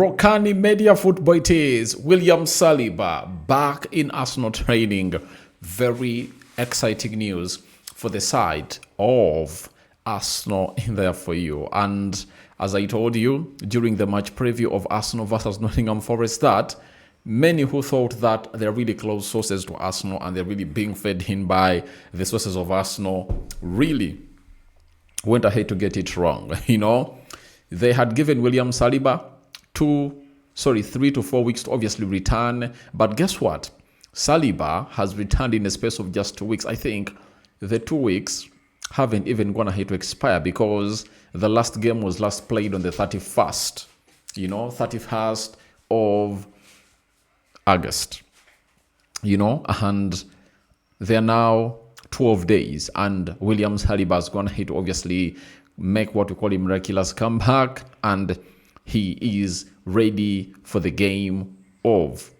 Rokani Media Football it is. William Saliba back in Arsenal training. Very exciting news for the side of Arsenal in there for you. And as I told you during the match preview of Arsenal versus Nottingham Forest, that many who thought that they're really close sources to Arsenal and they're really being fed in by the sources of Arsenal really went ahead to get it wrong. They had given William Saliba 3 to 4 weeks to obviously return. But guess what? Saliba has returned in a space of just 2 weeks. I think the 2 weeks haven't even gone ahead to expire because the last game was last played on the 31st, 31st of August, and they're now 12 days, and William Saliba has gone ahead to obviously make what we call a miraculous comeback, and he is ready for the game of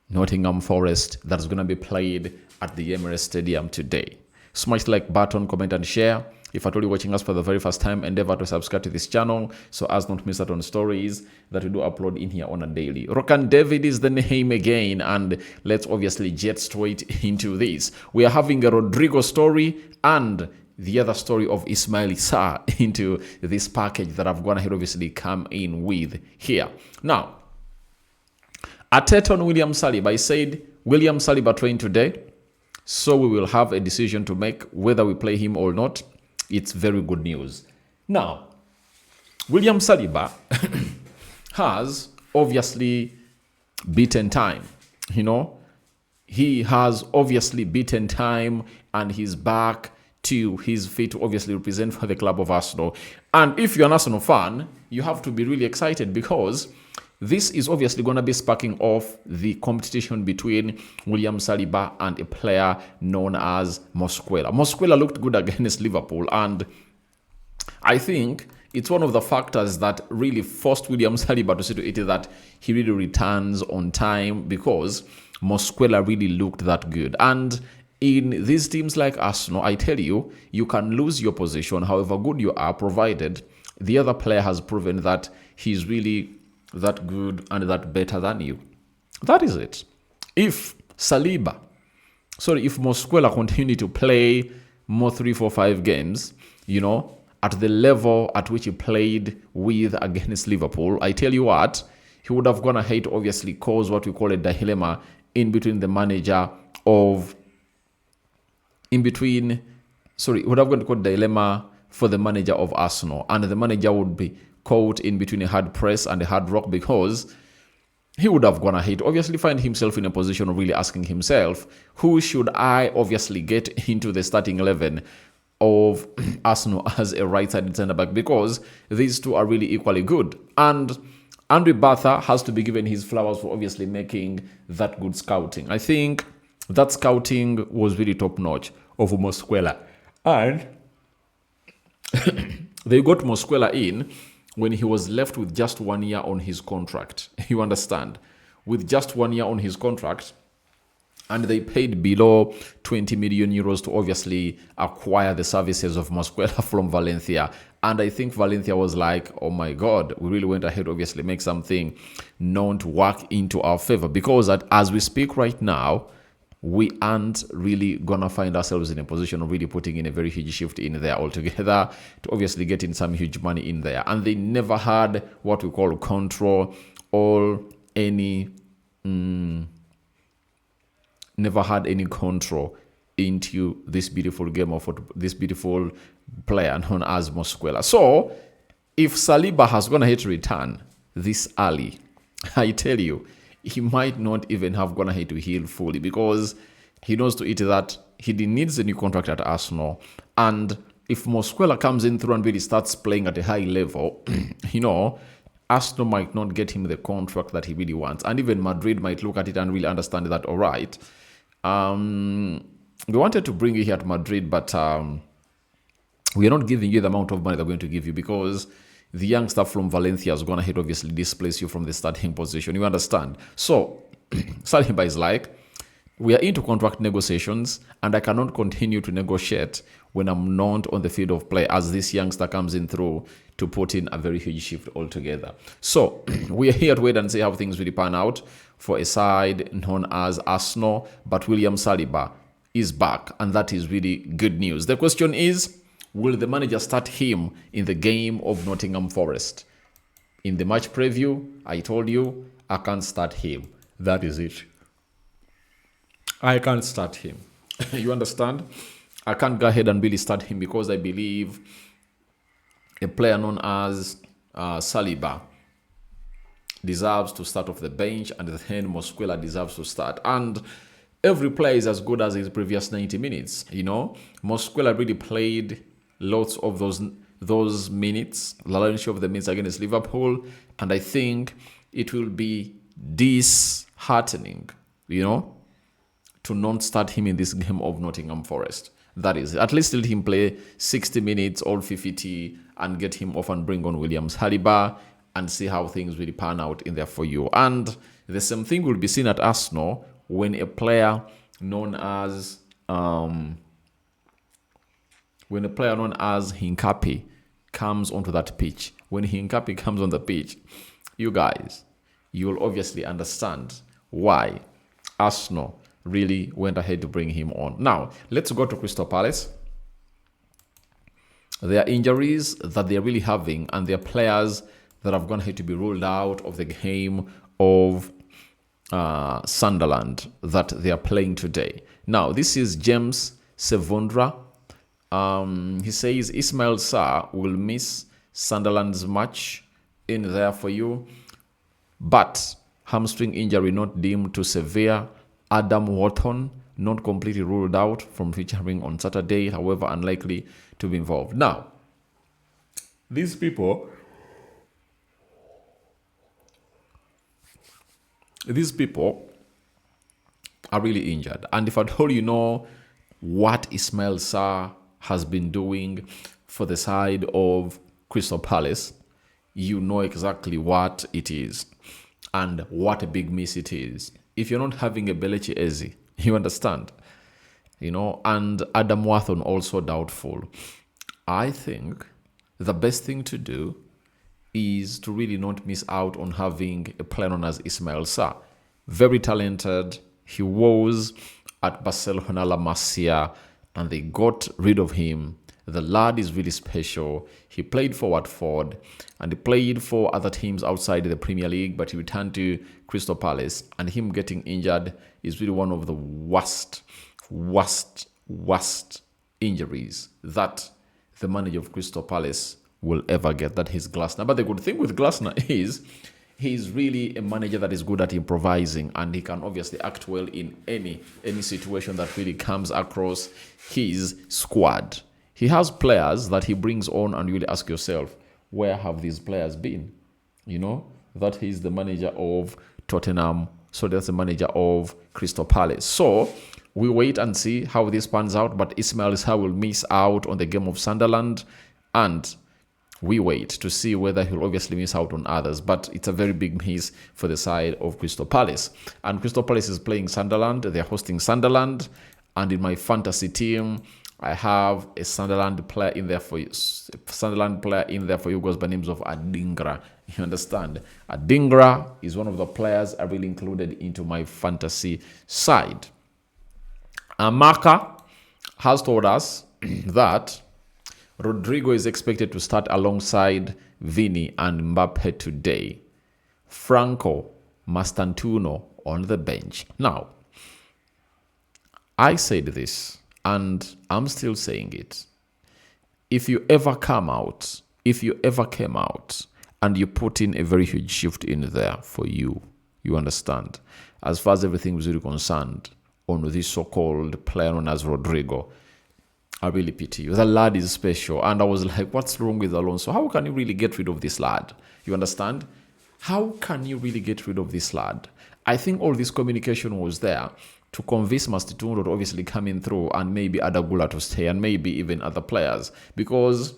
Nottingham Forest that is going to be played at the Emirates Stadium today. Smash the like button, comment and share. If at all you're watching us for the very first time, endeavor to subscribe to this channel so as not miss out on stories that we do upload in here on a daily. Rokani David is the name again, and let's obviously jet straight into this. We are having a Rodyrgo story and the other story of Ismaila Sarr into this package that I've gone ahead obviously come in with here. Now, Arteta on William Saliba, I said William Saliba trained today, so we will have a decision to make whether we play him or not. It's very good news. Now, William Saliba has obviously beaten time. He has obviously beaten time and he's back to his feet to obviously represent for the club of Arsenal. And if you're an Arsenal fan, you have to be really excited because this is obviously going to be sparking off the competition between William Saliba and a player known as Mosquera. Mosquera looked good against Liverpool, and I think it's one of the factors that really forced William Saliba to see to it that he really returns on time because Mosquera really looked that good. And in these teams like Arsenal, I tell you, you can lose your position however good you are, provided the other player has proven that he's really that good and that better than you. That is it. If Mosquera continue to play more 3, 4, 5 games, at the level at which he played with against Liverpool, I tell you what, he would have gone ahead to obviously cause what we call a dilemma in between the manager of would have gone to call dilemma for the manager of Arsenal, and the manager would be caught in between a hard press and a hard rock because he would have gone ahead, obviously find himself in a position of really asking himself, who should I obviously get into the starting 11 of Arsenal as a right-sided centre-back, because these two are really equally good. And Andre Batha has to be given his flowers for obviously making that good scouting. I think that scouting was really top-notch of Mosquera. And they got Mosquera in when he was left with just 1 year on his contract. You understand? With just 1 year on his contract, and they paid below 20 million euros to obviously acquire the services of Mosquera from Valencia. And I think Valencia was like, oh my God, we really went ahead, obviously make something known to work into our favor, because as we speak right now, we aren't really gonna find ourselves in a position of really putting in a very huge shift in there altogether to obviously get in some huge money in there. And they never had what we call control or never had any control into this beautiful game of this beautiful player known as Mosquera. So if Saliba has gone ahead to return this early, I tell you, he might not even have gone ahead to heal fully, because he knows to it that he needs a new contract at Arsenal. And if Mosquera comes in through and really starts playing at a high level, Arsenal might not get him the contract that he really wants. And even Madrid might look at it and really understand that, all right, we wanted to bring you here to Madrid, but we are not giving you the amount of money they're going to give you, because the young staff from Valencia has gone ahead, obviously displace you from the starting position. You understand? So Saliba is like, We are into contract negotiations, and I cannot continue to negotiate when I'm not on the field of play as this youngster comes in through to put in a very huge shift altogether. So we are here to wait and see how things really pan out for a side known as Arsenal, but William Saliba is back, and that is really good news. The question is, will the manager start him in the game of Nottingham Forest? In the match preview, I told you I can't start him. That is it. I can't start him. You understand? I can't go ahead and really start him because I believe a player known as Saliba deserves to start off the bench, and then Mosquera deserves to start. And every player is as good as his previous 90 minutes. You know, Mosquera really played lots of those minutes, the lion's share of the minutes against Liverpool, and I think it will be disheartening, to not start him in this game of Nottingham Forest. That is, at least let him play 60 minutes, all 50, and get him off and bring on William Saliba and see how things really pan out in there for you. And the same thing will be seen at Arsenal when a player known as Hincapi comes onto that pitch. When Hincapi comes on the pitch, you guys, you will obviously understand why Arsenal really went ahead to bring him on. Now, let's go to Crystal Palace. There are injuries that they're really having, and there are players that have gone ahead to be ruled out of the game of Sunderland that they are playing today. Now, this is James Sevundra. He says Ismaila Sarr will miss Sunderland's match in there for you, but hamstring injury not deemed too severe. Adam Wharton not completely ruled out from featuring on Saturday, however unlikely to be involved. Now, these people are really injured. And if at all you know what Ismaila Sarr has been doing for the side of Crystal Palace, you know exactly what it is and what a big miss it is. If you're not having a Belechi Eze, you understand, and Adam Wharton also doubtful. I think the best thing to do is to really not miss out on having a player known as Ismaila Sarr. Very talented. He was at Barcelona La Masia, and they got rid of him. The lad is really special. He played for Watford and he played for other teams outside the Premier League, but he returned to Crystal Palace, and him getting injured is really one of the worst injuries that the manager of Crystal Palace will ever get. That is Glasner. But the good thing with Glasner is he's really a manager that is good at improvising, and he can obviously act well in any situation that really comes across his squad. He has players that he brings on, and you really ask yourself, where have these players been? That he's the manager of Tottenham, so that's the manager of Crystal Palace. So we wait and see how this pans out, but Ismaila Sarr will miss out on the game of Sunderland, and we wait to see whether he'll obviously miss out on others, but it's a very big miss for the side of Crystal Palace. And Crystal Palace is playing Sunderland. They're hosting Sunderland, and in my fantasy team, I have a Sunderland player in there for you. Goes by names of Adingra. You understand? Adingra is one of the players I really included into my fantasy side. Marca has told us that Rodyrgo is expected to start alongside Vini and Mbappe today. Franco Mastantuono on the bench. Now, I said this, and I'm still saying it. If you ever came out and you put in a very huge shift in there for you understand, as far as everything was really concerned on this so-called player known as Rodyrgo, I really pity you. The lad is special. And I was like, what's wrong with Alonso? How can you really get rid of this lad? You understand? How can you really get rid of this lad? I think all this communication was there to convince Mastantuono to obviously come in through, and maybe Adagula to stay, and maybe even other players. Because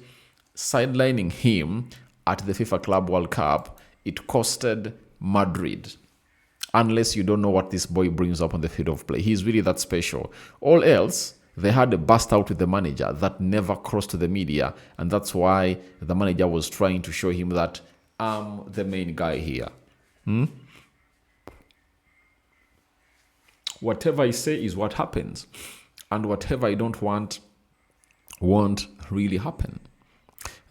sidelining him at the FIFA Club World Cup, it costed Madrid unless you don't know what this boy brings up on the field of play. He's really that special. All else, they had a bust out with the manager that never crossed to the media, and that's why the manager was trying to show him that I'm the main guy here. Whatever I say is what happens, and whatever I don't want won't really happen.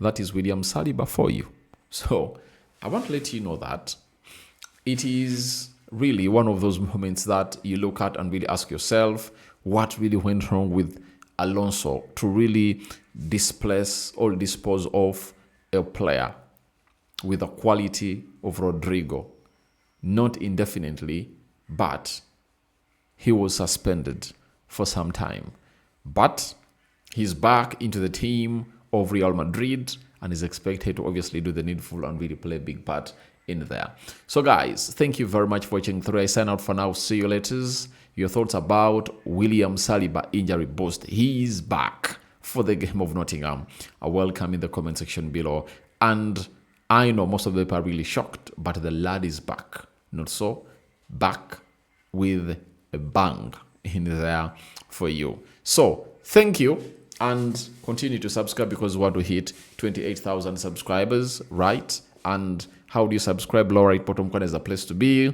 That is William Saliba for you. So I want to let you know that it is really one of those moments that you look at and really ask yourself, what really went wrong with Alonso to really displace or dispose of a player with the quality of Rodyrgo? Not indefinitely, but he was suspended for some time. But he's back into the team of Real Madrid and is expected to obviously do the needful and really play a big part in there. So guys, thank you very much for watching through. I sign out for now. See you later. Your thoughts about William Saliba injury boost. He is back for the game of Nottingham. A welcome in the comment section below. And I know most of the people are really shocked, but the lad is back. Not so? Back with a bang in there for you. So thank you, and continue to subscribe because we want to hit 28,000 subscribers, right? And how do you subscribe? Lower right bottom corner is a place to be.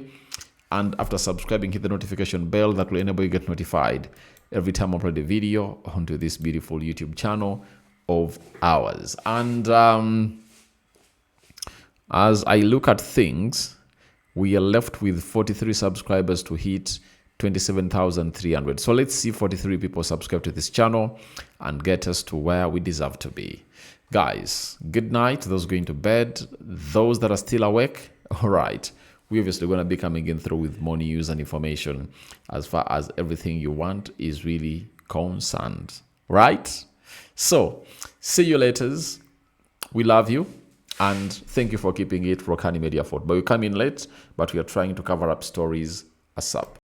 And after subscribing, hit the notification bell that will enable you to get notified every time I upload a video onto this beautiful YouTube channel of ours. And as I look at things, we are left with 43 subscribers to hit 27,300. So let's see 43 people subscribe to this channel and get us to where we deserve to be. Guys, good night. Those going to bed, those that are still awake, all right. We're obviously going to be coming in through with more news and information as far as everything you want is really concerned, right? So, see you later. We love you. And thank you for keeping it Rokani Media Fort. But we come in late, but we are trying to cover up stories ASAP.